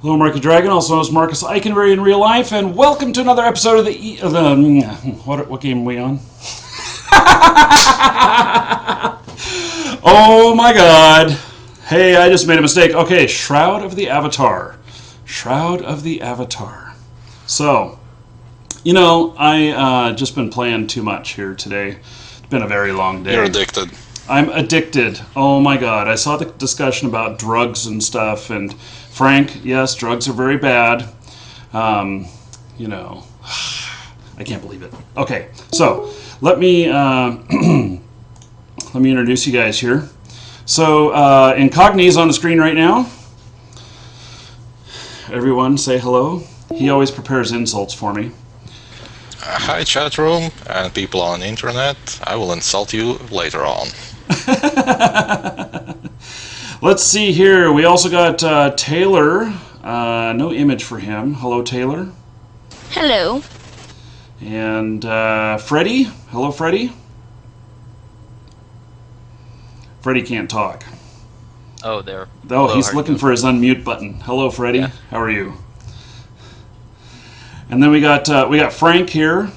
Hello, Marky Dragon, also known as Marcus Eikenberry in real life, and welcome to another episode of what game are we on? Oh my god. Hey, I just made a mistake. Okay, Shroud of the Avatar. Shroud of the Avatar. So, I just been playing too much here today. It's been a very long day. You're addicted. I'm addicted. Oh my god. I saw the discussion about drugs and stuff, and Frank, yes, drugs are very bad. I can't believe it. Okay, so let me let me introduce you guys here. So Incogni's on the screen right now. Everyone say hello. He always prepares insults for me. Hi, chat room and people on the internet. I will insult you later on. Let's see here. We also got Taylor. No image for him. Hello, Taylor. Hello. And Freddie. Hello, Freddie. Freddie can't talk. Oh, there. Oh, Hello, he's looking for his unmute button. Hello, Freddie. Yeah. How are you? And then we got Frank here.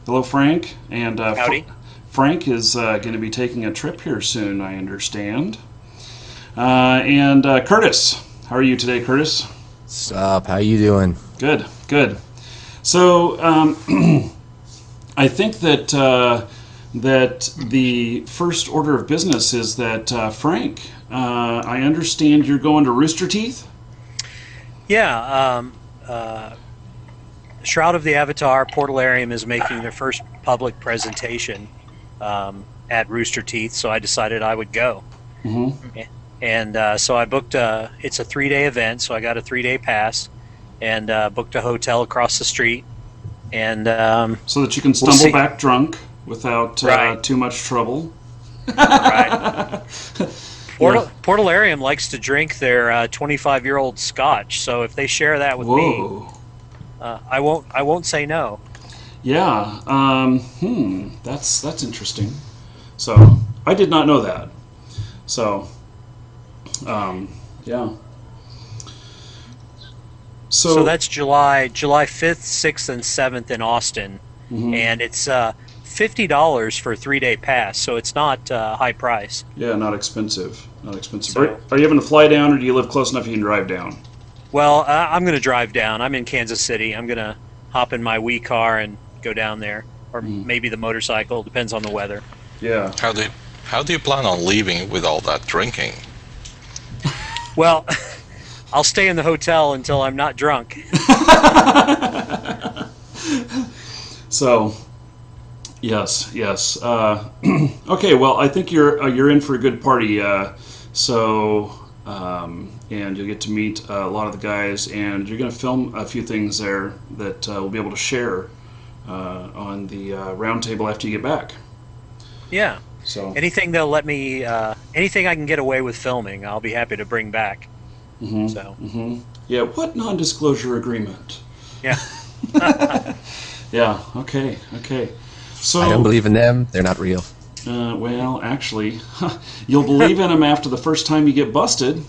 Hello, Frank. And Howdy. Frank is going to be taking a trip here soon, I understand. And Curtis. How are you today, Curtis? What's up? How you doing? Good, good. So I think that that the first order of business is that Frank, I understand you're going to Rooster Teeth? Yeah, Shroud of the Avatar Portalarium is making their first public presentation at Rooster Teeth, so I decided I would go. Mm-hmm. And so I booked it's a 3-day event, so I got a 3-day pass and booked a hotel across the street. And so that you can stumble back drunk without Right. too much trouble. Right. Portalarium likes to drink their 25-year-old scotch, so if they share that with me, I won't say no. Yeah. That's interesting. So I did not know that. So, yeah. So that's July 5th, 6th, and 7th in Austin, mm-hmm. and it's $50 for a 3-day pass, so it's not high price. Yeah, not expensive. Not expensive. So- Are you having to fly down, or do you live close enough you can drive down? Well, I'm going to drive down. I'm in Kansas City. I'm going to hop in my Wii car and go down there, or maybe the motorcycle. Depends on the weather. Yeah. How do you plan on leaving with all that drinking? Well, I'll stay in the hotel until I'm not drunk. So, yes. Okay, well, I think you're in for a good party. And you'll get to meet a lot of the guys, and you're going to film a few things there that we'll be able to share on the Roundtable after you get back. Yeah. So Anything they'll let me, anything I can get away with filming, I'll be happy to bring back. mm-hmm, So. mm-hmm. Yeah, what non-disclosure agreement? Yeah. Yeah. Okay. So I don't believe in them. They're not real. Well, actually, you'll believe in them after the first time you get busted.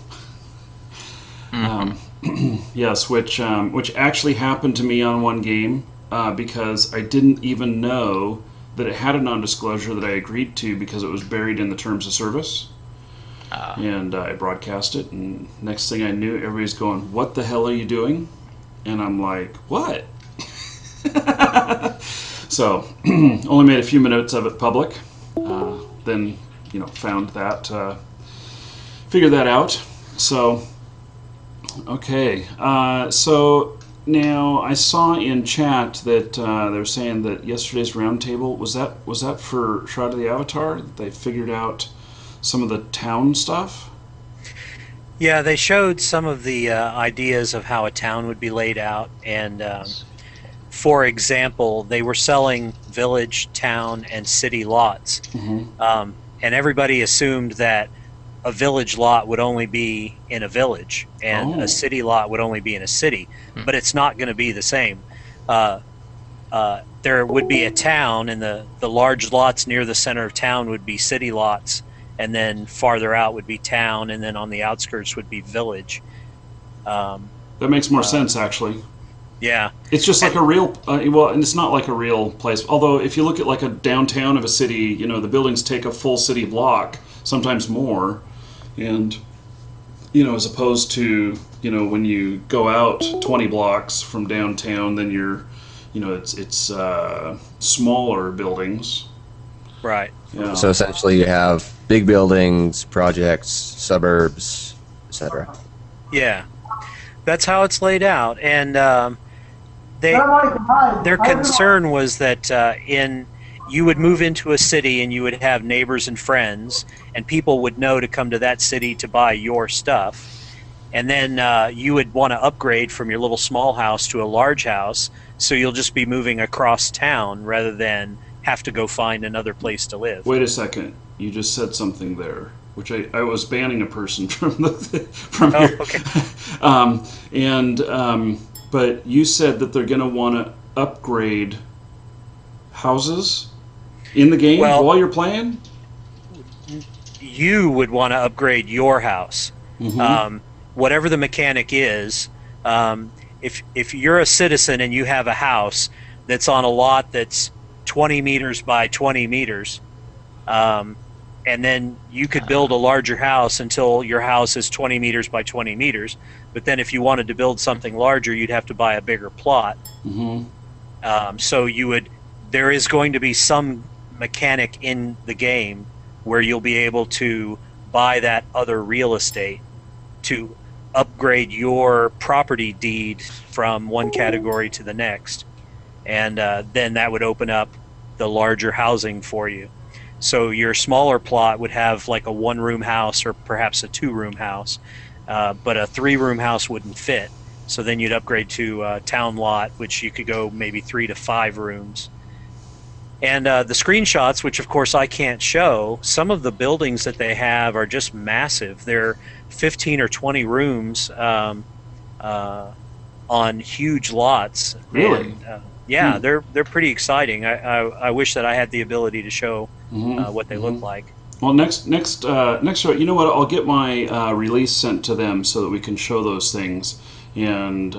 Yes, which actually happened to me on one game because I didn't even know that it had a non-disclosure that I agreed to because it was buried in the terms of service. And I broadcast it, and next thing I knew, everybody's going, "What the hell are you doing?" And I'm like, "What?" So, only made a few minutes of it public. Then, figured that out. So, okay. So now I saw in chat that they were saying that yesterday's roundtable was that for Shroud of the Avatar? They figured out some of the town stuff. Yeah, they showed some of the ideas of how a town would be laid out, and for example, they were selling village, town, and city lots, Mm-hmm. and everybody assumed that a village lot would only be in a village, and a city lot would only be in a city, but it's not going to be the same. There would be a town, and the large lots near the center of town would be city lots, and then farther out would be town, and then on the outskirts would be village. That makes more sense, actually. Yeah. It's just like a real, well, and it's not like a real place. Although, if you look at like a downtown of a city, you know, the buildings take a full city block, sometimes more, and you know, as opposed to, you know, when you go out 20 blocks from downtown, then you're, you know, it's smaller buildings. Right. Yeah. So essentially, you have big buildings, projects, suburbs, etc. Yeah. That's how it's laid out, and their concern was that you would move into a city and you would have neighbors and friends, and people would know to come to that city to buy your stuff. And then you would want to upgrade from your little small house to a large house, so you'll just be moving across town rather than have to go find another place to live. Wait a second. You just said something there, which I was banning a person from from here. Okay. But you said that they're going to want to upgrade houses in the game while you're playing. You would want to upgrade your house. Mm-hmm. Whatever the mechanic is, if you're a citizen and you have a house that's on a lot that's 20 meters by 20 meters, and then you could build a larger house until your house is 20 meters by 20 meters. But then if you wanted to build something larger, you'd have to buy a bigger plot. Mm-hmm. So there is going to be some mechanic in the game where you'll be able to buy that other real estate to upgrade your property deed from one category to the next. And then that would open up the larger housing for you. So your smaller plot would have like a one-room house or perhaps a two-room house, but a three-room house wouldn't fit. So then you'd upgrade to a town lot, which you could go maybe 3 to 5 rooms. And the screenshots, which of course I can't show, some of the buildings that they have are just massive. They're 15 or 20 rooms on huge lots. Really? And, yeah, they're pretty exciting. I wish that I had the ability to show what they look like. Well, next, you know what? I'll get my release sent to them so that we can show those things, and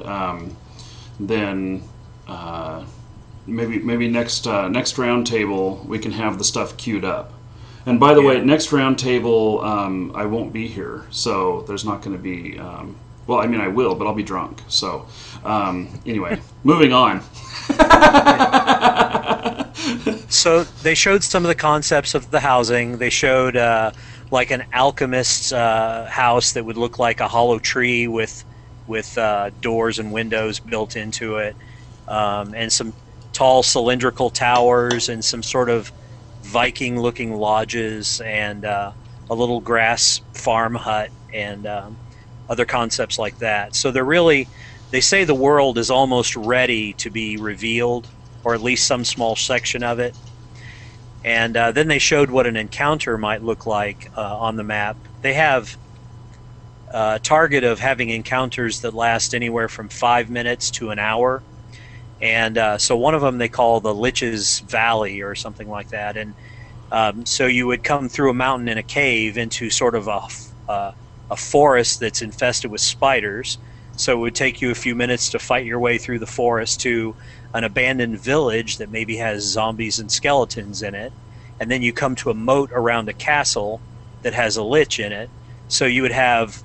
then maybe next roundtable we can have the stuff queued up. And by the way, next roundtable I won't be here, so there's not going to be. Well, I mean I will, but I'll be drunk. So anyway, moving on. So they showed some of the concepts of the housing. They showed like an alchemist's house that would look like a hollow tree with doors and windows built into it, and some tall cylindrical towers and some sort of Viking-looking lodges and a little grass farm hut and other concepts like that. So they say the world is almost ready to be revealed, or at least some small section of it. And then they showed what an encounter might look like on the map. They have a target of having encounters that last anywhere from 5 minutes to an hour. And so one of them they call the Lich's Valley or something like that. And so you would come through a mountain in a cave into sort of a forest that's infested with spiders. So it would take you a few minutes to fight your way through the forest to an abandoned village that maybe has zombies and skeletons in it. And then you come to a moat around a castle that has a lich in it. So you would have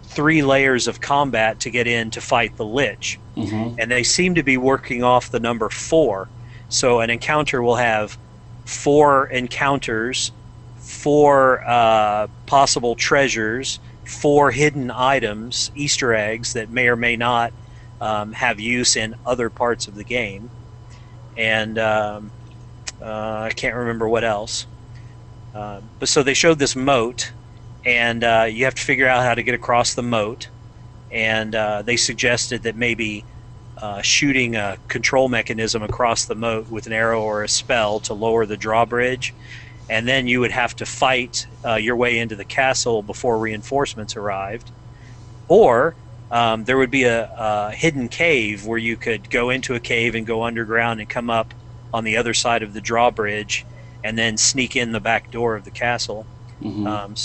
3 layers of combat to get in to fight the lich. Mm-hmm. And they seem to be working off the number 4. So an encounter will have 4 encounters, 4 possible treasures, 4 hidden items, Easter eggs that may or may not have use in other parts of the game. And I can't remember what else. But so they showed this moat, and you have to figure out how to get across the moat. And they suggested that maybe shooting a control mechanism across the moat with an arrow or a spell to lower the drawbridge, and then you would have to fight your way into the castle before reinforcements arrived. Or there would be a hidden cave where you could go into a cave and go underground and come up on the other side of the drawbridge and then sneak in the back door of the castle. Mm-hmm.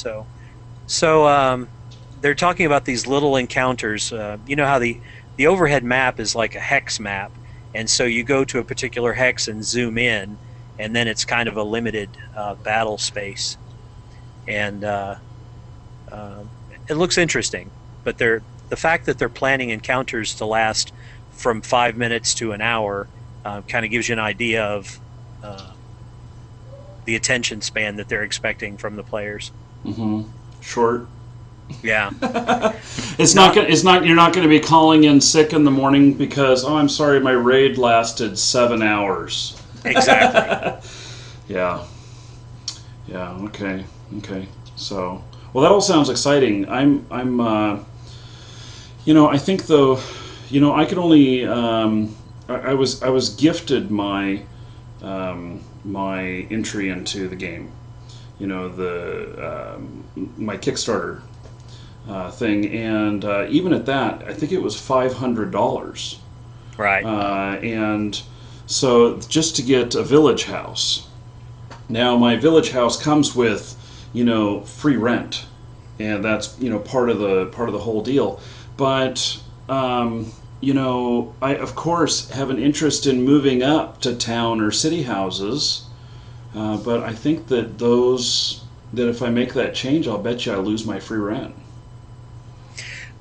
they're talking about these little encounters. You know how the overhead map is like a hex map, and so you go to a particular hex and zoom in, and then it's kind of a limited battle space, and it looks interesting. But the fact that they're planning encounters to last from 5 minutes to an hour kind of gives you an idea of the attention span that they're expecting from the players. Short. Yeah. It's not. You're not going to be calling in sick in the morning because I'm sorry, my raid lasted 7 hours. Exactly. Yeah. Okay. So, well, that all sounds exciting. I'm. I think though, I could only. I was gifted my my entry into the game. My Kickstarter thing, and even at that, I think it was $500. Right. And so just to get a village house. Now my village house comes with, free rent, and that's part of the whole deal. But I of course have an interest in moving up to town or city houses. But I think that if I make that change, I'll bet you I lose my free rent.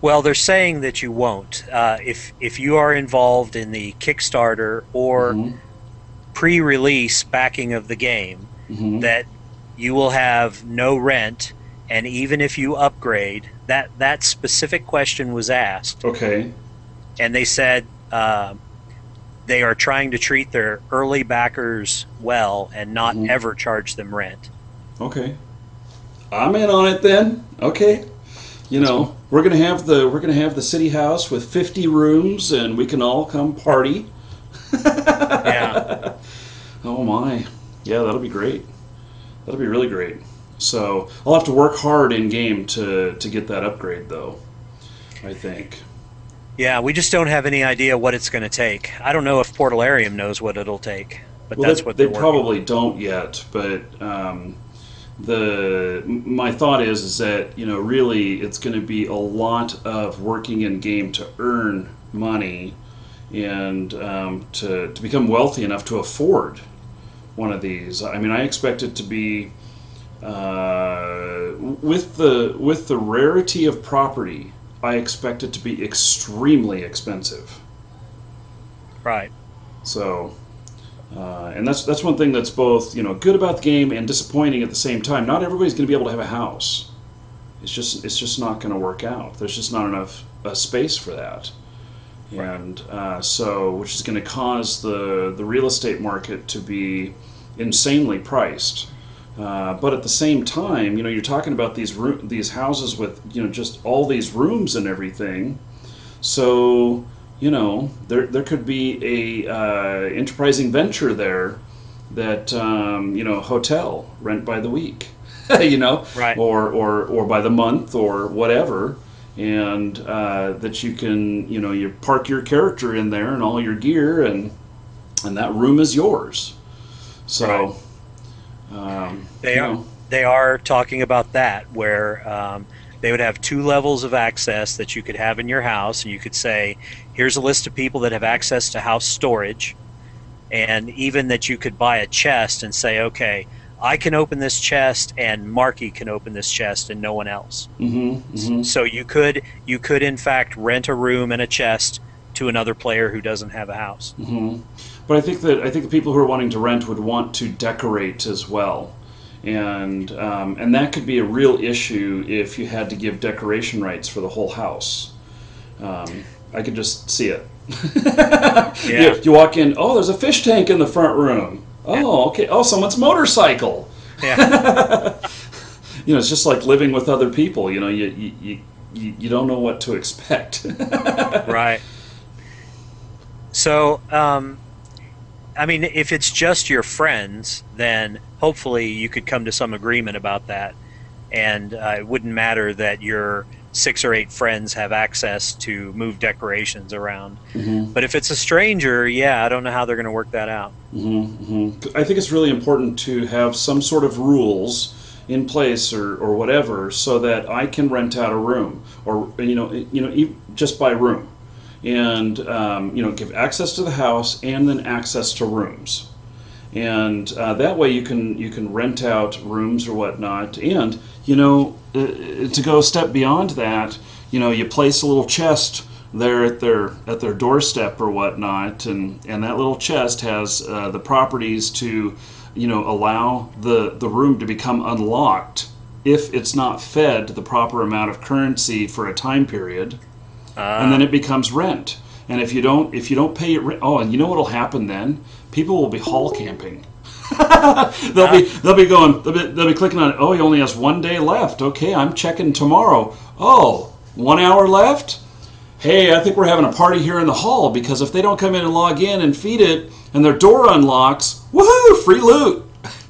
Well, they're saying that you won't. If you are involved in the Kickstarter or pre-release backing of the game, that you will have no rent, and even if you upgrade, that specific question was asked. Okay. And they said they are trying to treat their early backers well and not ever charge them rent. Okay. I'm in on it then. Okay. We're gonna have the city house with 50 rooms, and we can all come party. Yeah. Oh my. Yeah, that'll be great. That'll be really great. So I'll have to work hard in game to get that upgrade, though, I think. Yeah, we just don't have any idea what it's going to take. I don't know if Portalarium knows what it'll take, but that's what they they're probably don't yet. But my thought is that really it's going to be a lot of working in game to earn money and to become wealthy enough to afford one of these. I mean, I expect it to be with the rarity of property. I expect it to be extremely expensive. Right. So, and that's one thing that's both good about the game and disappointing at the same time. Not everybody's going to be able to have a house. It's just not going to work out. There's just not enough space for that, right. And which is going to cause the real estate market to be insanely priced. But at the same time, you're talking about these houses with just all these rooms and everything. So there could be a enterprising venture there that hotel rent by the week, right. or by the month or whatever, and that you can you park your character in there and all your gear, and that room is yours. So. Right. They are talking about that, where they would have 2 levels of access that you could have in your house, and you could say, here's a list of people that have access to house storage, and even that you could buy a chest and say, okay, I can open this chest and Marky can open this chest and no one else. So you could in fact rent a room and a chest to another player who doesn't have a house. But I think the people who are wanting to rent would want to decorate as well, and that could be a real issue if you had to give decoration rights for the whole house. I could just see it. Yeah. You walk in, oh, there's a fish tank in the front room. Oh, okay. Oh, someone's motorcycle. Yeah. It's just like living with other people. You don't know what to expect. Right. So, I mean, if it's just your friends, then hopefully you could come to some agreement about that, and it wouldn't matter that your 6 or 8 friends have access to move decorations around. But if it's a stranger, I don't know how they're going to work that out. I think it's really important to have some sort of rules in place or whatever, so that I can rent out a room, or just by room, and give access to the house and then access to rooms, and that way you can rent out rooms or whatnot, and to go a step beyond that, you place a little chest there at their doorstep or whatnot, and that little chest has the properties to allow the room to become unlocked if it's not fed the proper amount of currency for a time period, and then it becomes rent. And if you don't pay it rent, and you know what'll happen then? People will be hall camping. they'll be clicking on it. Oh, he only has 1 day left. Okay, I'm checking tomorrow. Oh, 1 hour left. Hey, I think we're having a party here in the hall, because if they don't come in and log in and feed it and their door unlocks, woohoo, free loot.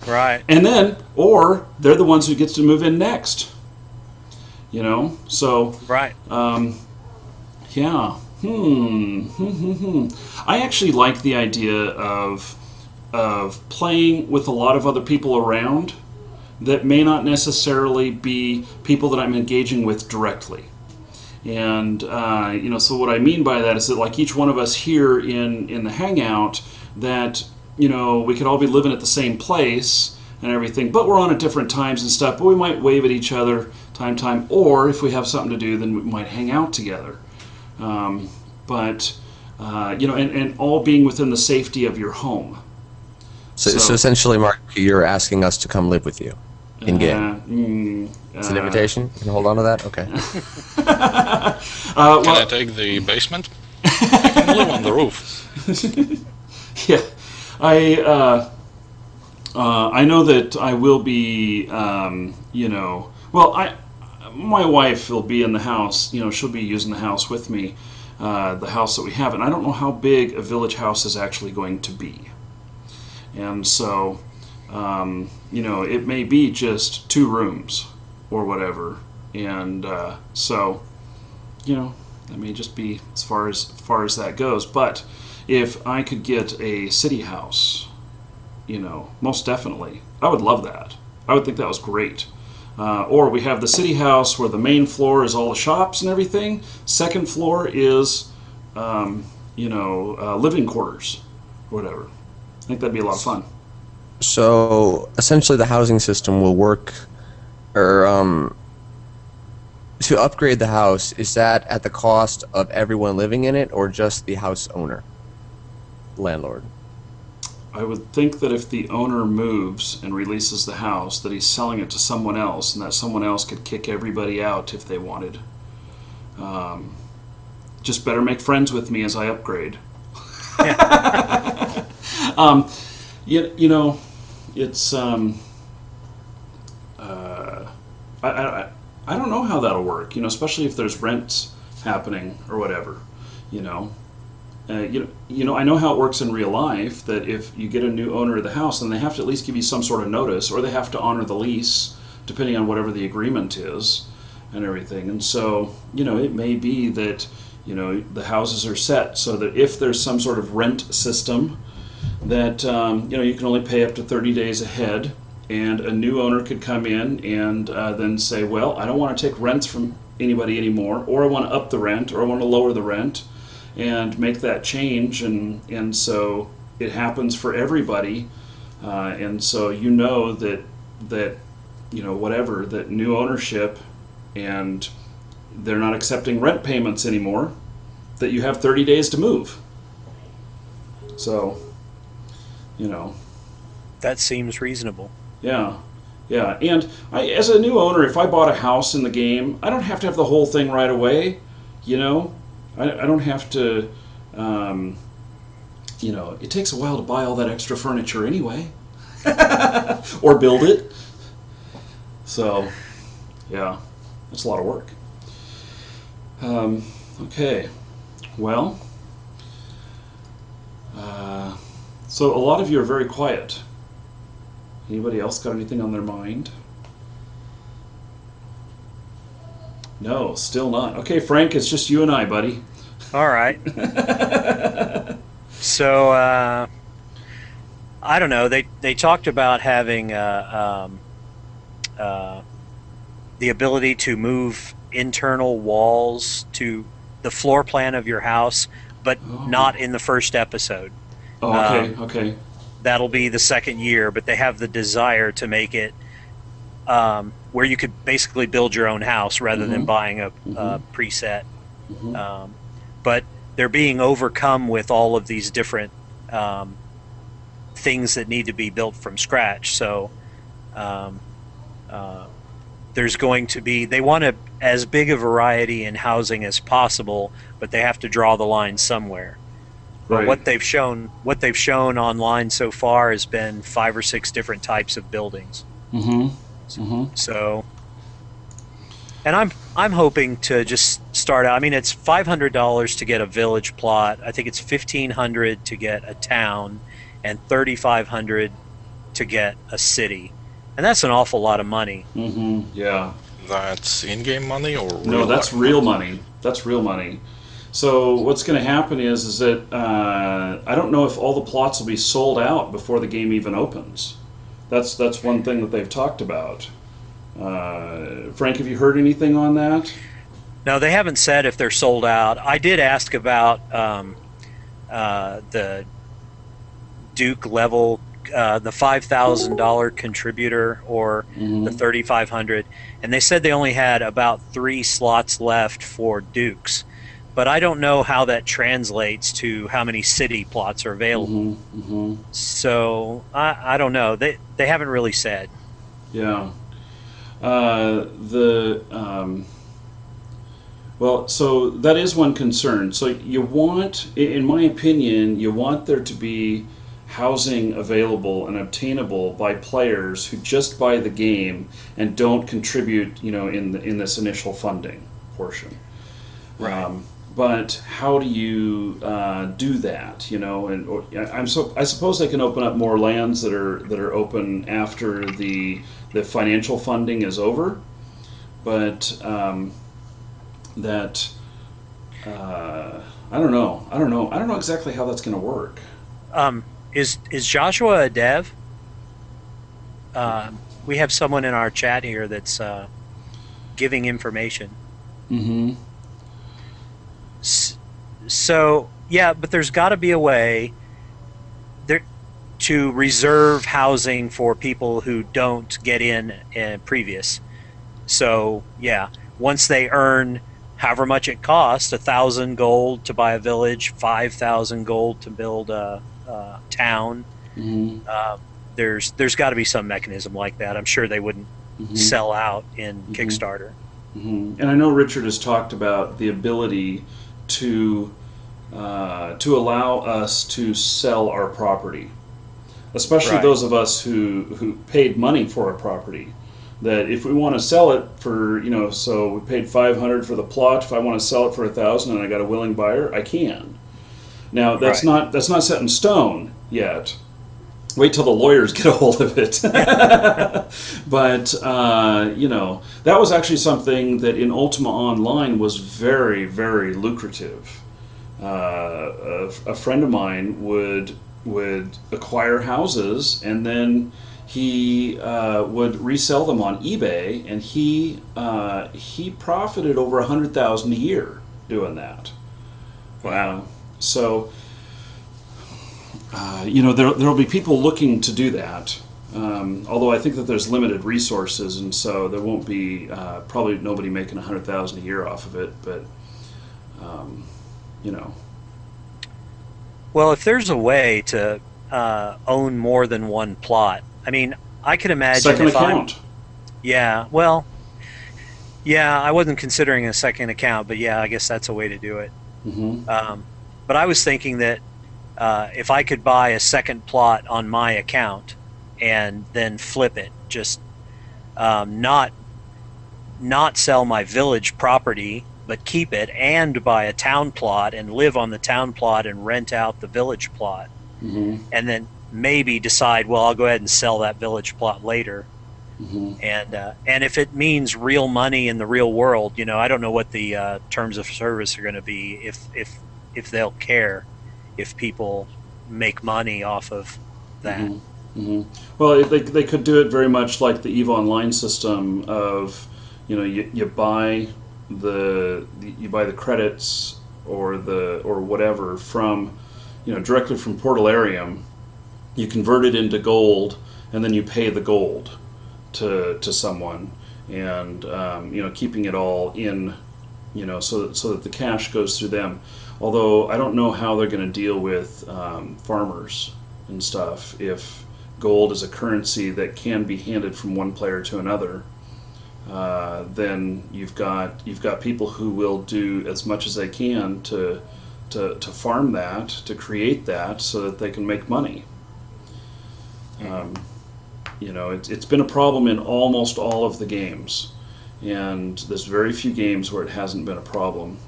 Right. And then, or they're the ones who gets to move in next. So Right. Yeah. I actually like the idea of playing with a lot of other people around that may not necessarily be people that I'm engaging with directly. And so what I mean by that is that, like, each one of us here in the hangout, that we could all be living at the same place and everything, but we're on at different times and stuff. But we might wave at each other time, or if we have something to do, then we might hang out together. And all being within the safety of your home. So essentially, Mark, you're asking us to come live with you in game. It's an invitation. You can hold on to that. Okay. Can I take the basement? I can live on the roof. Yeah, I know that I will be. My wife will be in the house. She'll be using the house with me, the house that we have, and I don't know how big a village house is actually going to be. And so, it may be just 2 rooms or whatever, and that may just be as far as that goes. But if I could get a city house, most definitely, I would love that. I would think that was great. Or we have the city house where the main floor is all the shops and everything. Second floor is, living quarters or whatever. I think that'd be a lot of fun. So essentially, the housing system will work, or to upgrade the house, is that at the cost of everyone living in it, or just the house owner, landlord? I would think that if the owner moves and releases the house, that he's selling it to someone else, and that someone else could kick everybody out if they wanted. Just better make friends with me as I upgrade. It's I don't know how that'll work. Especially if there's rents happening or whatever. I know how it works in real life, that if you get a new owner of the house, then they have to at least give you some sort of notice, or they have to honor the lease, depending on whatever the agreement is and everything. And so, it may be that, the houses are set so that if there's some sort of rent system that, you can only pay up to 30 days ahead, and a new owner could come in and then say, well, I don't want to take rents from anybody anymore, or I want to up the rent, or I want to lower the rent, and make that change, and so it happens for everybody, and so that whatever, that new ownership, and they're not accepting rent payments anymore, that you have 30 days to move. So, that seems reasonable. Yeah, and as a new owner, if I bought a house in the game, I don't have to have the whole thing right away, I don't have to, it takes a while to buy all that extra furniture anyway, or build it. So, yeah, that's a lot of work. Okay, well, so a lot of you are very quiet. Anybody else got anything on their mind? No, still not. Okay, Frank, it's just you and I, buddy. All right. So, I don't know. They talked about having the ability to move internal walls to the floor plan of your house, but not in the first episode. Oh, okay, okay. That'll be the second year, but they have the desire to make it where you could basically build your own house rather than buying a preset. But they're being overcome with all of these different things that need to be built from scratch. So there's going to be, they want as big a variety in housing as possible, but they have to draw the line somewhere. But Right. what they've shown online so far has been 5 or 6 different types of buildings. So, and I'm hoping to just start out. I mean, it's $500 to get a village plot. I think it's $1,500 to get a town, and $3,500 to get a city, and that's an awful lot of money. Yeah. That's in-game money or No, real that's money? real money. That's real money. So what's going to happen is that I don't know if all the plots will be sold out before the game even opens. That's one thing that they've talked about. Frank, have you heard anything on that? No, they haven't said if they're sold out. I did ask about the Duke level, the $5,000 contributor or the $3,500, and they said they only had about 3 slots left for Dukes. But I don't know how that translates to how many city plots are available. So I don't know. They haven't really said. Yeah. Well, so that is one concern. So you want, in my opinion, you want there to be housing available and obtainable by players who just buy the game and don't contribute, in this initial funding portion. Right. But how do you do that? I suppose they can open up more lands that are open after the financial funding is over, but that I don't know. I don't know exactly how that's going to work. Is Joshua a dev? We have someone in our chat here that's giving information. So yeah, but there's got to be a way there to reserve housing for people who don't get in previous. So yeah, once they earn however much it costs, 1,000 gold to buy a village, 5,000 gold to build a town. There's got to be some mechanism like that. I'm sure they wouldn't sell out in Kickstarter. And I know Richard has talked about the ability to allow us to sell our property, especially Right. those of us who paid money for a property. That if we want to sell it for, so we paid 500 for the plot. If I want to sell it for 1,000 and I got a willing buyer, I can. Now that's Right. not set in stone yet. Wait till the lawyers get a hold of it. But that was actually something that in Ultima Online was very, very lucrative. A friend of mine would acquire houses, and then he would resell them on eBay, and he profited over 100,000 a year doing that. Wow. So there'll be people looking to do that. Although I think that there's limited resources, and so there won't be probably nobody making 100,000 a year off of it. But Well, if there's a way to own more than one plot, I mean, I could imagine second if account. Yeah, well, yeah, I wasn't considering a second account, but yeah, I guess that's a way to do it. But I was thinking that if I could buy a second plot on my account and then flip it, just not sell my village property, but keep it and buy a town plot and live on the town plot and rent out the village plot, and then maybe decide, well, I'll go ahead and sell that village plot later. And if it means real money in the real world, I don't know what the terms of service are going to be, if they'll care if people make money off of that. Hmm. Well, they could do it very much like the EVE Online system of, you buy you buy the credits or whatever from, directly from Portalarium. You convert it into gold, and then you pay the gold to someone, and keeping it all in, so that the cash goes through them. Although I don't know how they're going to deal with farmers and stuff if gold is a currency that can be handed from one player to another. Then you've got people who will do as much as they can to farm that, to create that, so that they can make money. It's been a problem in almost all of the games, and there's very few games where it hasn't been a problem.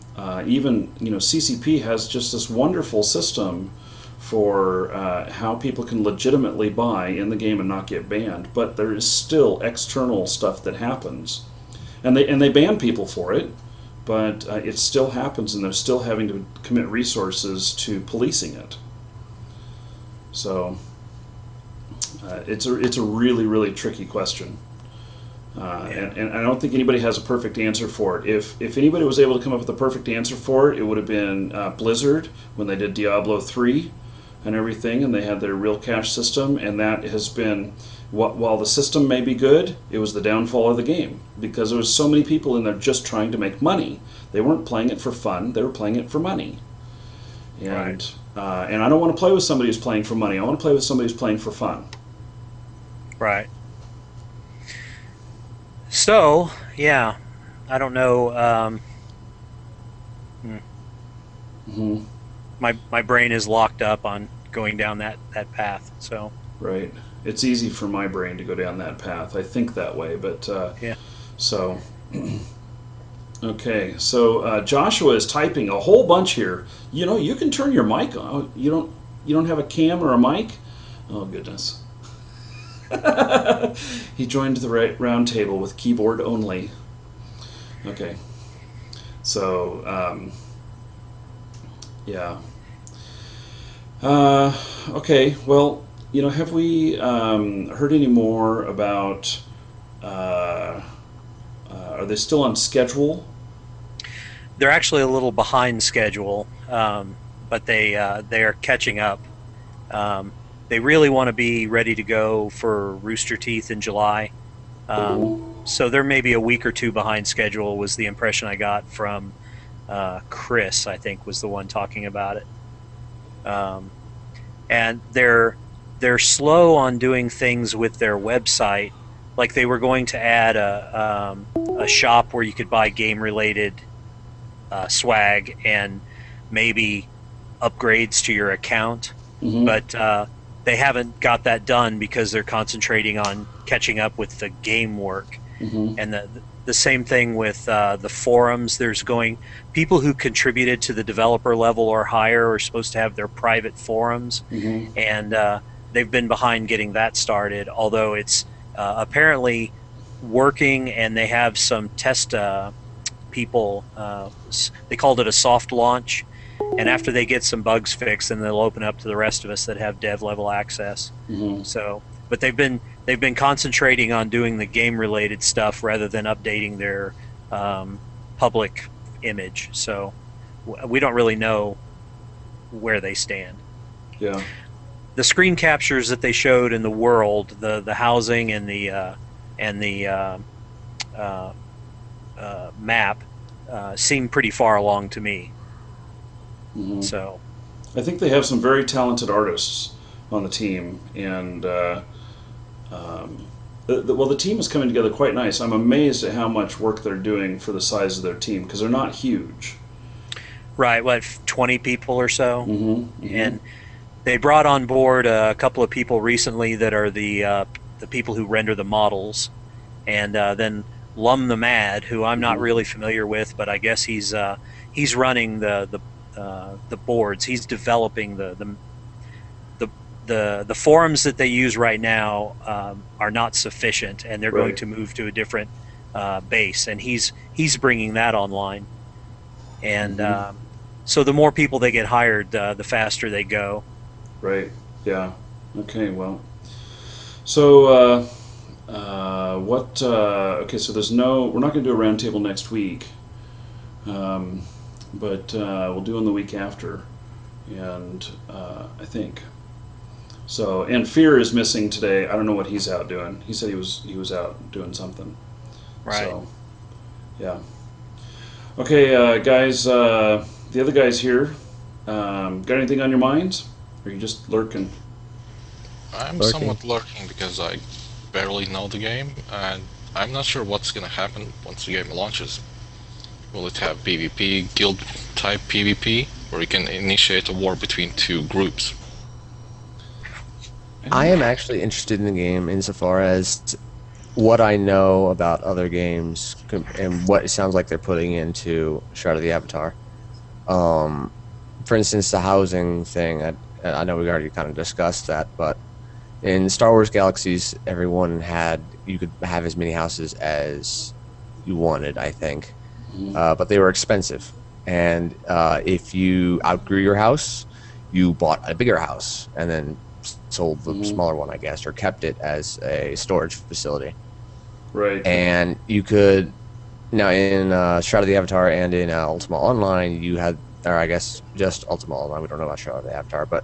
Even CCP has just this wonderful system for how people can legitimately buy in the game and not get banned, but there is still external stuff that happens, and they ban people for it, but it still happens, and they're still having to commit resources to policing it. So it's a really, really tricky question. And I don't think anybody has a perfect answer for it. If anybody was able to come up with a perfect answer for it, it would have been Blizzard when they did Diablo 3 and everything, and they had their real cash system, and that has been, while the system may be good, it was the downfall of the game, because there was so many people in there just trying to make money. They weren't playing it for fun, they were playing it for money. And and I don't want to play with somebody who's playing for money. I want to play with somebody who's playing for fun. Right. So, yeah, I don't know. Mm-hmm. My brain is locked up on going down that path. So Right. It's easy for my brain to go down that path. I think that way, but yeah. so okay. So Joshua is typing a whole bunch here. You can turn your mic on. You don't have a cam or a mic? Oh goodness. He joined the Roundtable with keyboard only. Okay. So yeah. Okay. Well, have we heard any more about? Are they still on schedule? They're actually a little behind schedule, but they are catching up. They really want to be ready to go for Rooster Teeth in July. So they're maybe a week or two behind schedule, was the impression I got from Chris, I think, was the one talking about it. And they're slow on doing things with their website. Like they were going to add a shop where you could buy game-related swag and maybe upgrades to your account, Mm-hmm. but they haven't got that done because they're concentrating on catching up with the game work. Mm-hmm. And the same thing with the forums. There's people who contributed to the developer level or higher are supposed to have their private forums, Mm-hmm. and they've been behind getting that started. Although it's apparently working, and they have some test people. They called it a soft launch, and after they get some bugs fixed, then they'll open up to the rest of us that have dev level access. Mm-hmm. So, but they've been concentrating on doing the game related stuff rather than updating their public image. So we don't really know where they stand. Yeah. The screen captures that they showed in the world, the housing and the map seem pretty far along to me. Mm-hmm. So I think they have some very talented artists on the team, and the team is coming together quite nice. I'm amazed at how much work they're doing for the size of their team, because they're not huge. right, what, 20 people or so? Mm-hmm. Mm-hmm. And they brought on board a couple of people recently that are the people who render the models, and then Lum the Mad, who I'm not really familiar with, but I guess he's running the boards. He's developing the forums that they use right now are not sufficient, and they're going to move to a different base, and he's bringing that online. And so the more people they get hired, the faster they go. Right. Yeah. Okay. Well. So, what? Okay, so there's no. We're not going to do a roundtable next week, um, but we'll do one the week after, and I think so. And Fear is missing today. I don't know what he's out doing. He said he was out doing something. Right. So, yeah. Okay, guys. The other guys here. Got anything on your minds? Or are you just lurking? I'm Lurking. somewhat lurking because I barely know the game, and I'm not sure what's gonna happen once the game launches. Will it have PvP, guild type PvP, where you can initiate a war between two groups? I am actually interested in the game insofar as what I know about other games and what it sounds like they're putting into Shroud of the Avatar. For instance, the housing thing, I know we already kind of discussed that, but in Star Wars Galaxies, you could have as many houses as you wanted, I think, but they were expensive. And if you outgrew your house, you bought a bigger house and then sold the smaller one, I guess, or kept it as a storage facility. Right. And you could now in Shroud of the Avatar and in Ultima Online, you had, or I guess just Ultima Online. We don't know about Shroud of the Avatar, but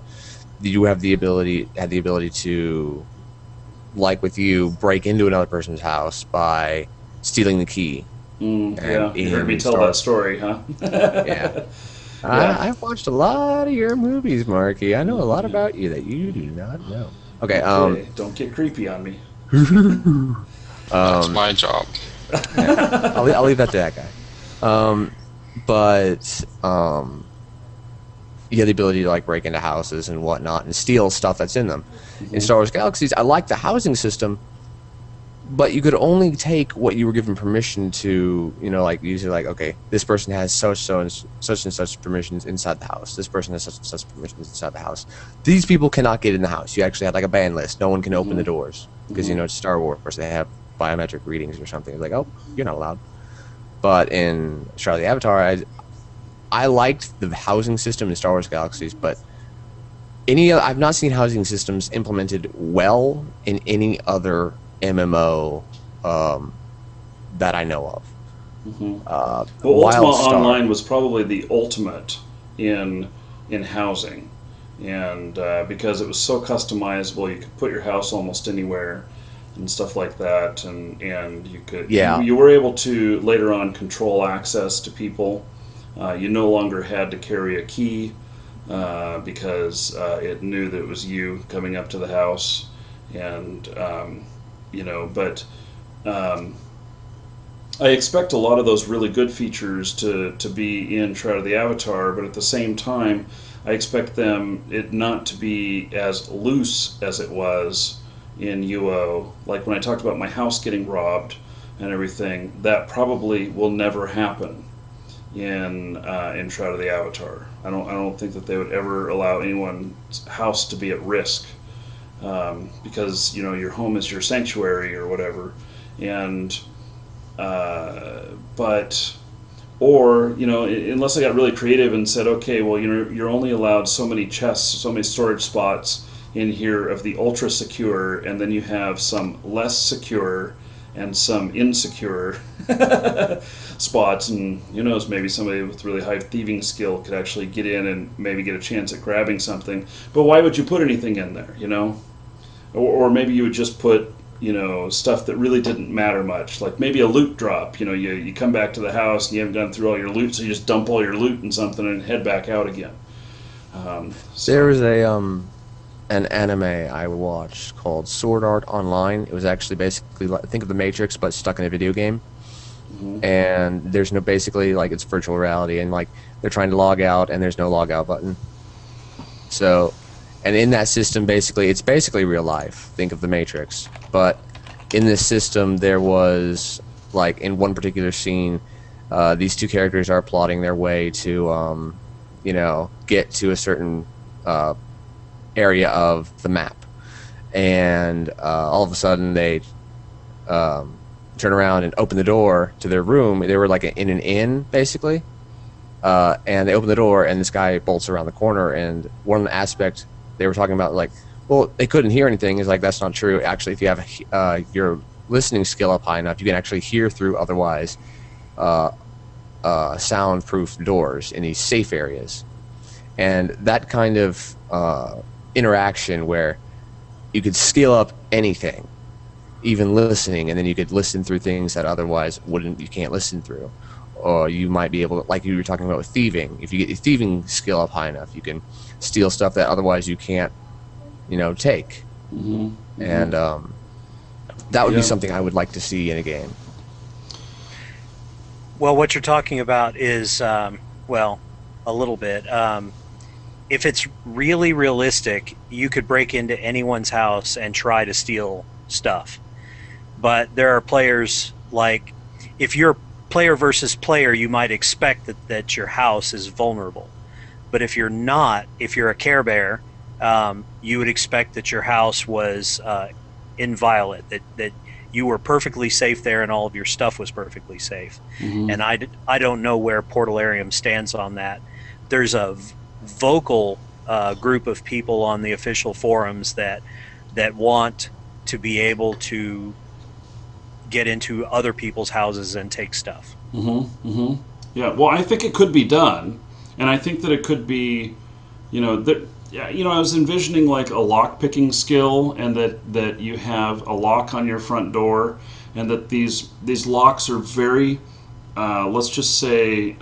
you had the ability to, like with you, break into another person's house by stealing the key. Yeah, you heard me in tell Star- that story, huh? Yeah. I've watched a lot of your movies, Marky. I know a lot about you that you do not know. Okay. Okay, don't get creepy on me. That's my job. I'll leave that to that guy. But you have the ability to like break into houses and whatnot and steal stuff that's in them. In Star Wars Galaxies, I like the housing system, but you could only take what you were given permission to. Like usually, like, okay, this person has such and such permissions inside the house. This person has such and such permissions inside the house. These people cannot get in the house. You actually had like a ban list. No one can open the doors because it's Star Wars. They have biometric readings or something. It's like, oh, you're not allowed. But in Shroud of the Avatar, I liked the housing system in Star Wars Galaxies, but I've not seen housing systems implemented well in any other MMO that I know of. Well, Ultima Wildstar. Online was probably the ultimate in housing, and because it was so customizable, you could put your house almost anywhere and stuff like that, and you could you were able to later on control access to people. You no longer had to carry a key because it knew that it was you coming up to the house, and but I expect a lot of those really good features to be in Shroud of the Avatar, but at the same time, I expect it not to be as loose as it was in UO. Like when I talked about my house getting robbed and everything, that probably will never happen in Shroud of the Avatar. I don't think that they would ever allow anyone's house to be at risk because your home is your sanctuary or whatever, and unless I got really creative and said, okay, well, you're only allowed so many chests, so many storage spots in here of the ultra secure, and then you have some less secure and some insecure spots, and who knows, maybe somebody with really high thieving skill could actually get in and maybe get a chance at grabbing something. But why would you put anything in there, or maybe you would just put stuff that really didn't matter much, like maybe a loot drop. You come back to the house and you haven't gone through all your loot, so you just dump all your loot in something and head back out again. There was an anime I watched called Sword Art Online. It was actually basically think of the Matrix but stuck in a video game. And there's basically like it's virtual reality, and like they're trying to log out and there's no log out button. So, and in that system, it's basically real life. Think of the Matrix. But in this system, there was, like, in one particular scene, these two characters are plotting their way to, get to a certain area of the map. And all of a sudden, they turn around and open the door to their room. They were, like, in an inn, basically. And they open the door, and this guy bolts around the corner. And one aspect they were talking about, like, Well, they couldn't hear anything. Is like that's not true. Actually, if you have your listening skill up high enough, you can actually hear through otherwise uh, soundproof doors in these safe areas, and that kind of interaction where you could scale up anything, even listening, and then you could listen through things that otherwise you can't listen through. Or you might be able to, like you were talking about with thieving, if you get your thieving skill up high enough, you can steal stuff that otherwise you can't, take. Mm-hmm. And that would be Yeah. something I would like to see in a game. Well, what you're talking about is, well, a little bit. If it's really realistic, you could break into anyone's house and try to steal stuff. But there are players, like, if you're player versus player, you might expect that your house is vulnerable. But if you're not, if you're a Care Bear, you would expect that your house was inviolate, that you were perfectly safe there and all of your stuff was perfectly safe. Mm-hmm. And I don't know where Portalarium stands on that. There's a vocal group of people on the official forums that want to be able to get into other people's houses and take stuff. Mm-hmm. Mm-hmm. Yeah. Well, I think it could be done, and I think that it could be, yeah, I was envisioning like a lock picking skill, and that you have a lock on your front door, and that these locks are very, let's just say,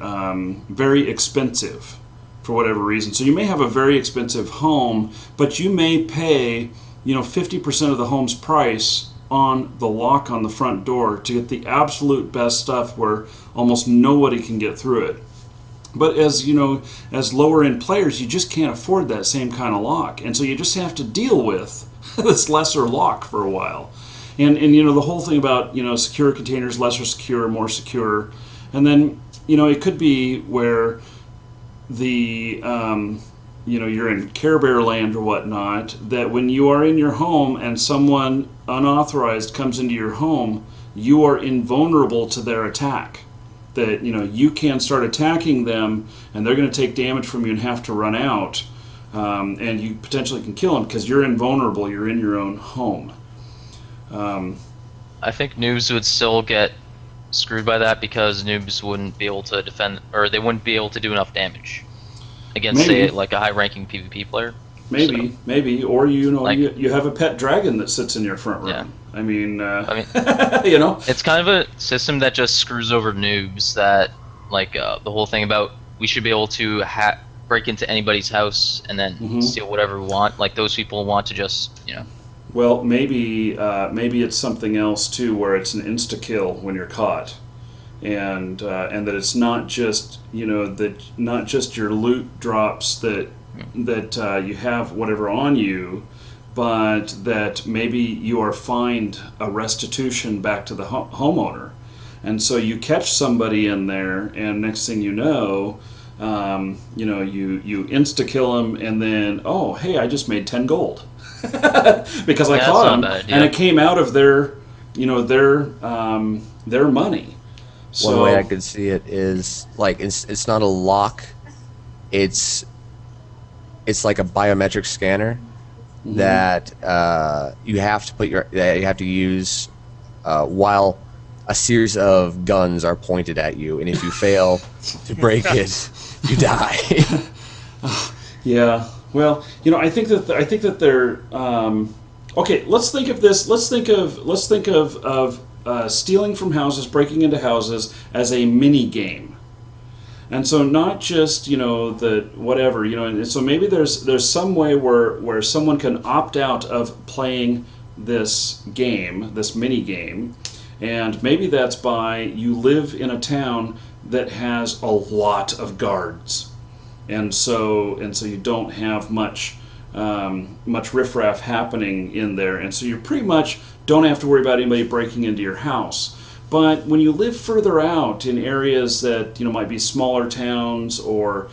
very expensive for whatever reason. So you may have a very expensive home, but you may pay, 50% of the home's price on the lock on the front door to get the absolute best stuff where almost nobody can get through it. But as as lower end players, you just can't afford that same kind of lock, and so you just have to deal with this lesser lock for a while. And the whole thing about secure containers, lesser secure, more secure, and then it could be where the you're in Care Bear land or whatnot, that when you are in your home and someone unauthorized comes into your home, you are invulnerable to their attack. That you can start attacking them, and they're going to take damage from you and have to run out, and you potentially can kill them because you're invulnerable. You're in your own home. I think noobs would still get screwed by that because noobs wouldn't be able to defend, or they wouldn't be able to do enough damage against, Maybe. say, like a high-ranking PvP player. Maybe, or Like- you have a pet dragon that sits in your front room. Yeah. I mean, I mean, it's kind of a system that just screws over noobs. That the whole thing about we should be able to break into anybody's house and then Mhm. steal whatever we want. Like those people want to just Well, maybe it's something else too, where it's an insta kill when you're caught, and that it's not just not just your loot drops that you have whatever on you, but that maybe you are fined a restitution back to the homeowner, and so you catch somebody in there, and next thing you know, you insta kill them, and then oh hey, I just made 10 gold. Because I Yeah, caught that's them, not a bad idea. and it came out of their money. So, One way I could see it is like it's not a lock, it's like a biometric scanner Mhm. that you have to use while a series of guns are pointed at you, and if you fail to break it, you die. Yeah. Well, I think that they're okay. Let's think of this. Let's think of stealing from houses, breaking into houses as a mini game. And so not just the whatever and so maybe there's some way where someone can opt out of playing this game, this mini game, and maybe that's by you live in a town that has a lot of guards, and so you don't have much riffraff happening in there, and so you pretty much don't have to worry about anybody breaking into your house. But when you live further out in areas that might be smaller towns, or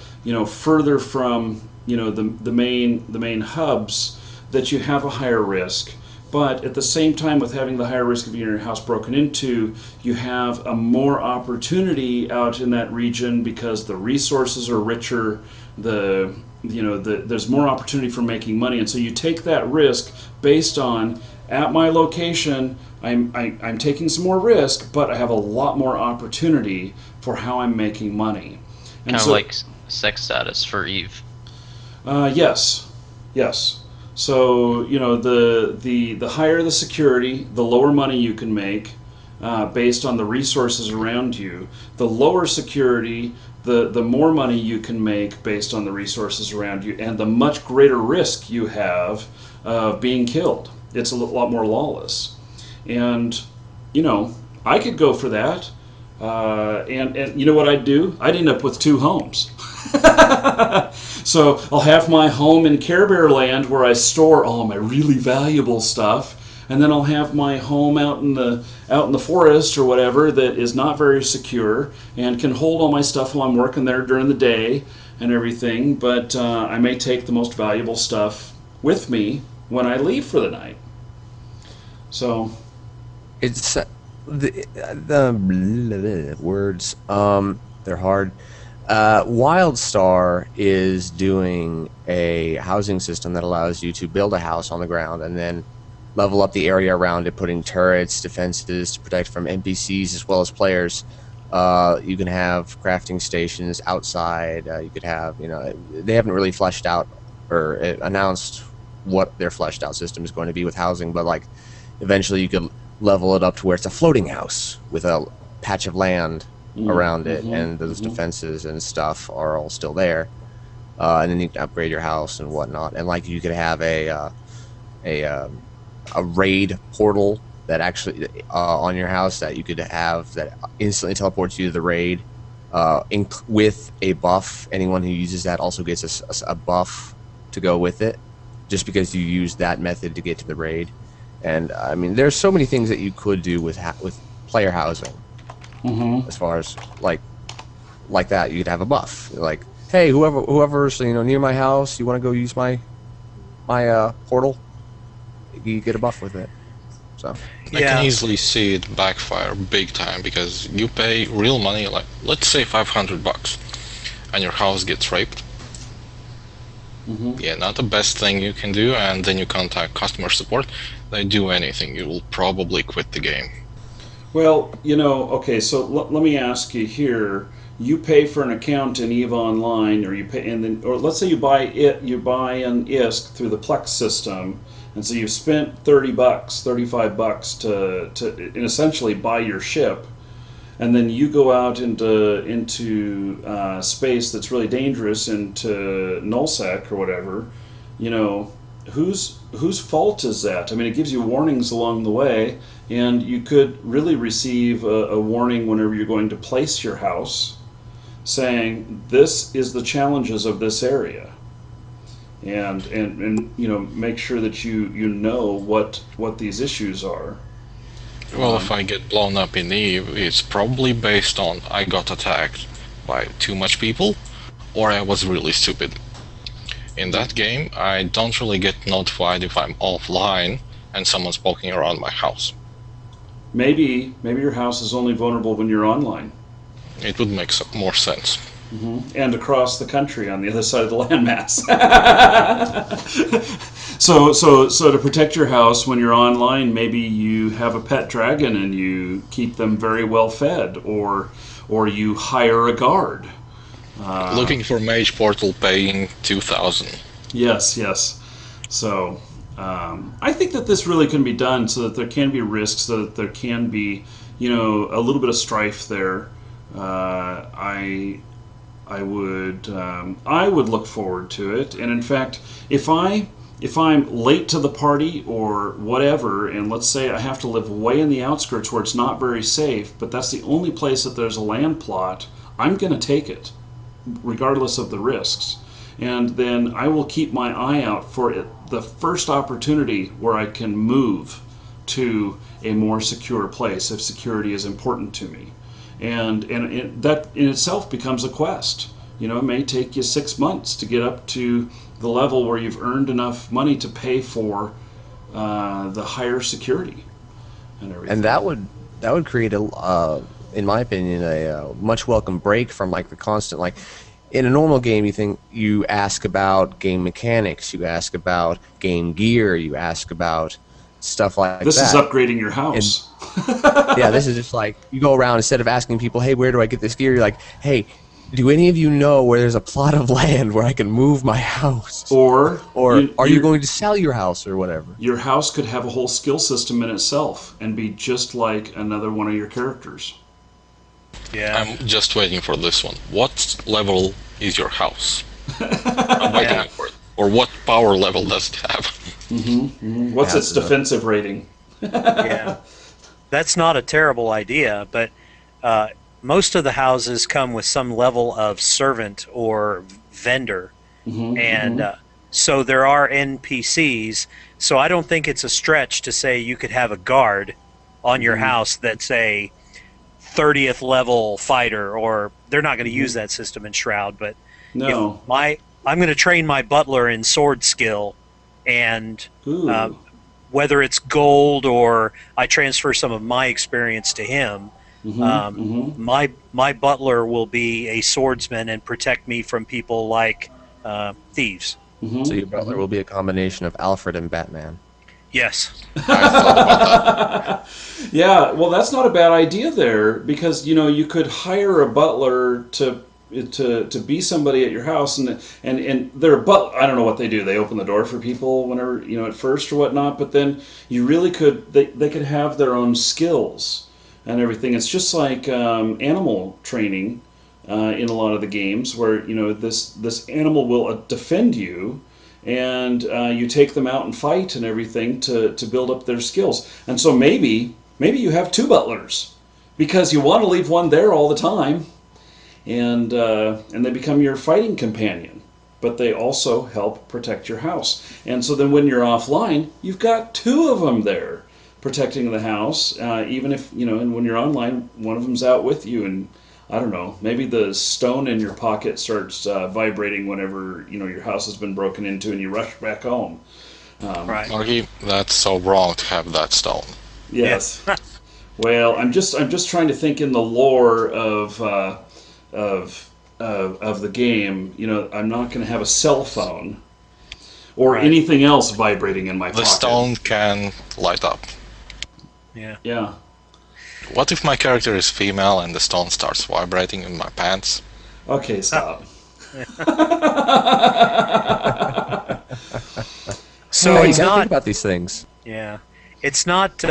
further from the main hubs, that you have a higher risk. But at the same time, with having the higher risk of getting your house broken into, you have a more opportunity out in that region because the resources are richer, the there's more opportunity for making money, and so you take that risk based on at my location. I'm taking some more risk, but I have a lot more opportunity for how I'm making money. And Kind of so, like sex status for Eve. yes, yes. So the higher the security, the lower money you can make based on the resources around you. The lower security, the more money you can make based on the resources around you, and the much greater risk you have of being killed. It's a lot more lawless, and I could go for that. And you know what I'd do? I'd end up with 2 homes. So I'll have my home in Care Bear Land where I store all my really valuable stuff, and then I'll have my home out in the forest or whatever that is not very secure and can hold all my stuff while I'm working there during the day and everything. But I may take the most valuable stuff with me when I leave for the night. So It's the words. They're hard. WildStar is doing a housing system that allows you to build a house on the ground and then level up the area around it, putting turrets, defenses to protect from NPCs as well as players. You can have crafting stations outside. You could have, they haven't really fleshed out or announced what their fleshed out system is going to be with housing, but like eventually you could level it up to where it's a floating house with a patch of land around it, and those defenses and stuff are all still there. And then you can upgrade your house and whatnot. And like you could have a raid portal that actually on your house that you could have that instantly teleports you to the raid with a buff. Anyone who uses that also gets a buff to go with it, just because you use that method to get to the raid. And I mean, there's so many things that you could do with player housing. As far as like that, you'd have a buff. Like, hey, whoever's near my house, you want to go use my portal? You get a buff with it. So I can easily see it backfire big time because you pay real money, like let's say $500, and your house gets raped. Yeah, not the best thing you can do, and then you contact customer support. They do anything, you will probably quit the game. Well, okay, so let me ask you here. You pay for an account in EVE Online, or you pay, or let's say you buy an ISK through the Plex system, and so you've spent $30, $35 to essentially buy your ship, and then you go out into space that's really dangerous, into nullsec or whatever. Whose fault is that? I mean, it gives you warnings along the way, and you could really receive a warning whenever you're going to place your house, saying this is the challenges of this area, and make sure that you know what these issues are. Well, if I get blown up in EVE, it's probably based on I got attacked by too much people, or I was really stupid. In that game, I don't really get notified if I'm offline and someone's poking around my house. Maybe your house is only vulnerable when you're online. It would make more sense. And across the country on the other side of the landmass. So to protect your house when you're online, maybe you have a pet dragon and you keep them very well fed, or you hire a guard. Looking for Mage Portal, paying 2,000. Yes. So I think that this really can be done so that there can be risks, so that there can be, a little bit of strife there. I would look forward to it, and in fact, if I'm late to the party or whatever, and let's say I have to live way in the outskirts where it's not very safe, but that's the only place that there's a land plot, I'm going to take it, regardless of the risks. And then I will keep my eye out for the first opportunity where I can move to a more secure place if security is important to me. And that in itself becomes a quest. It may take you 6 months to get up to the level where you've earned enough money to pay for the higher security and everything. And that would create in my opinion, a much welcome break from like the constant in a normal game, you ask about game mechanics, you ask about game gear, you ask about stuff like This is that. upgrading your And house. yeah, this is just like you go around instead of asking people, "Hey, where do I get this gear?" You're like, "Hey, do any of you know where there's a plot of land where I can move my house?" Or Are you going to sell your house or whatever? your house could have a whole skill system in itself and be just like another one of your characters. Yeah. I'm just waiting for this one. What level is your house? I'm waiting for it. Or what power level does it have? What's its defensive rating? Yeah. That's not a terrible idea, but most of the houses come with some level of servant or vendor, and so there are NPCs. So I don't think it's a stretch to say you could have a guard on your house that's a 30th level fighter, or they're not going to use that system in Shroud, but No. I'm going to train my butler in sword skill, and Ooh. whether it's gold or I transfer some of my experience to him, my butler will be a swordsman and protect me from people like thieves. So your butler will be a combination of Alfred and Batman. Yes. I thought about that. Yeah, well, that's not a bad idea there, because you could hire a butler to be somebody at your house, and they're I don't know what they do. They open the door for people whenever at first or whatnot, but then you really could they could have their own skills and everything. It's just like animal training in a lot of the games, where this animal will defend you. And you take them out and fight and everything to build up their skills. And so maybe you have two butlers because you want to leave one there all the time, and they become your fighting companion. But they also help protect your house. And so then when you're offline, you've got two of them there protecting the house. Even if and when you're online, one of them's out with you, and I don't know, maybe the stone in your pocket starts vibrating whenever your house has been broken into and you rush back home. Right. Marky, that's so wrong to have that stone. Yes. Well, I'm just trying to think in the lore of the game. I'm not going to have a cell phone or anything else vibrating in my pocket. The stone can light up. Yeah. Yeah. What if my character is female and the stone starts vibrating in my pants? Okay, stop. So you it's gotta not. think about these things. Yeah, it's not.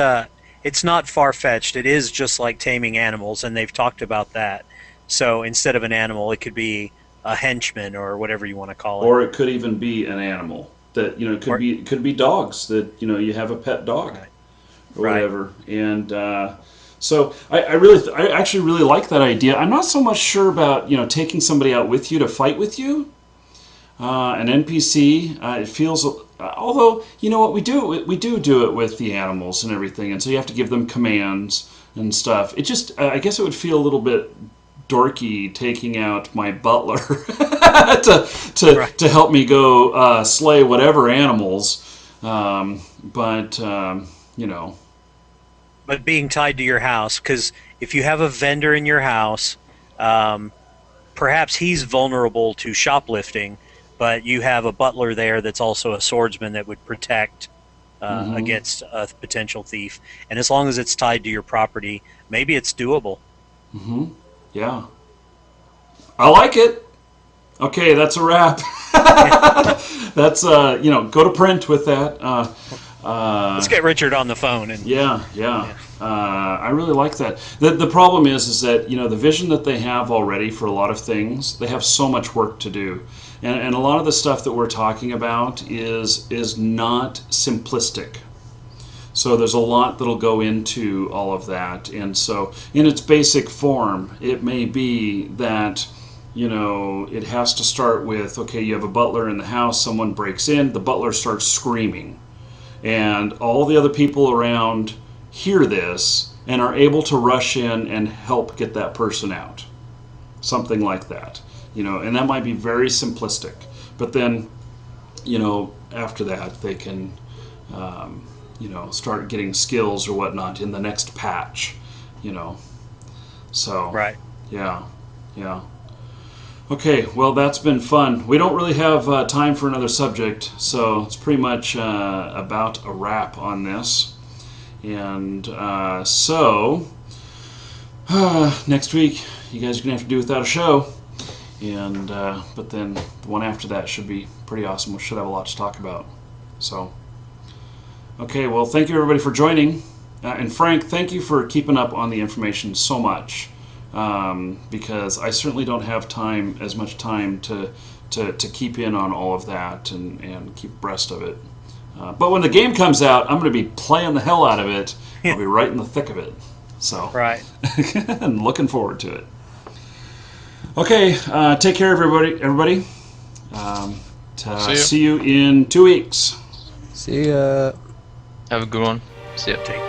It's not far fetched. It is just like taming animals, and they've talked about that. So instead of an animal, it could be a henchman or whatever you want to call it. Or it could even be an animal that it could be dogs that you have a pet dog or whatever. And so I actually really like that idea. I'm not so much sure about taking somebody out with you to fight with you. An NPC, it feels. Although what we do it with the animals and everything, and so you have to give them commands and stuff. It just I guess it would feel a little bit dorky taking out my butler to help me go slay whatever animals. But But being tied to your house, because if you have a vendor in your house, perhaps he's vulnerable to shoplifting, but you have a butler there that's also a swordsman that would protect against a potential thief. And as long as it's tied to your property, maybe it's doable. Yeah. I like it. Okay, that's a wrap. That's go to print with that. Let's get Richard on the phone. And Yeah. I really like that. The problem is that the vision that they have already for a lot of things, they have so much work to do, and a lot of the stuff that we're talking about is not simplistic. So there's a lot that'll go into all of that, and so in its basic form, it may be that it has to start with, okay, you have a butler in the house, someone breaks in, the butler starts screaming, and all the other people around hear this and are able to rush in and help get that person out. Something like that. And that might be very simplistic. But then, after that, they can, start getting skills or whatnot in the next patch, So, right. yeah. Okay, well, that's been fun. We don't really have time for another subject, so it's pretty much about a wrap on this. And next week, you guys are going to have to do without a show. And but then the one after that should be pretty awesome. We should have a lot to talk about. So, okay, well, thank you everybody for joining. And Frank, thank you for keeping up on the information so much. Because I certainly don't have as much time to keep in on all of that and keep abreast of it. But when the game comes out, I'm going to be playing the hell out of it. I'll be right in the thick of it. So, Right. and looking forward to it. Okay, take care, everybody. See you in 2 weeks. See ya. Have a good one. See ya. Take